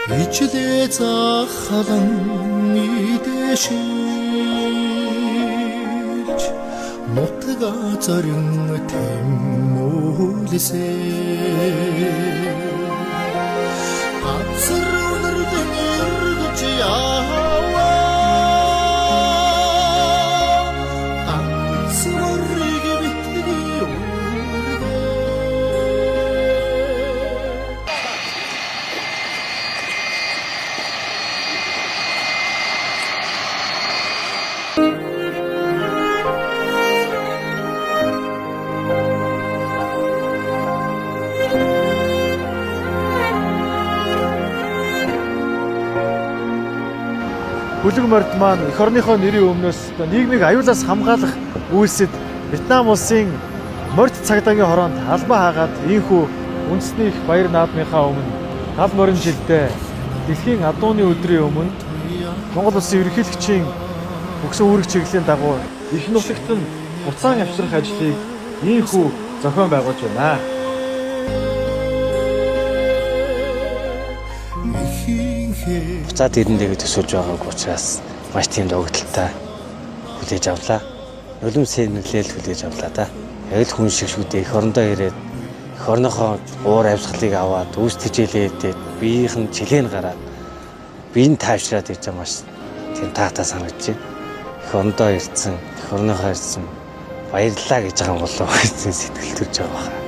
Ичлээ захалан идэшиж нутга зарин тэмүүлсээ Азар өнөрдөн эргэж яваа Ансварыг битгий үрдээ Бүлэг морд маань эх орныхоо нэрийн өмнөөс нийгмийг аюулаас хамгаалах үйлсэд Вьетнам улсын морд цагдаагийн хороонд албан хаагаад ийхүү үндэсний их баяр наадмынхаа өмнө гал морин жилдээ дэлхийн адууны өдрийн өмнө Монгол улсын ерөнхийлөгчийн өгсөн үүрэг чиглэлийн дагуу их нутагт нь буцаан авчрах ажлыг ийхүү зохион байгуулж байна. Буцаад ирнэ гэж төсөөлж байгааг учраас маш тийм догтлолтой хүлээж авлаа. Нулимсээ нөлөөл хүлээж авлаа да. Яг л хүн шиг шүү дээ. Эх орондоо ирээд эх орныхоо уур амьсгалыг аваад үүс тэжээлээд биеийн чилээн гараад биеийн тайвшраад ирж байгаа маш тийм таатай санагдаж байна. Эх орондоо ирсэн, эх орныхоо ирсэн баярлалаа гэж байгаа болов уу гэсэн сэтгэл төрж байгаа.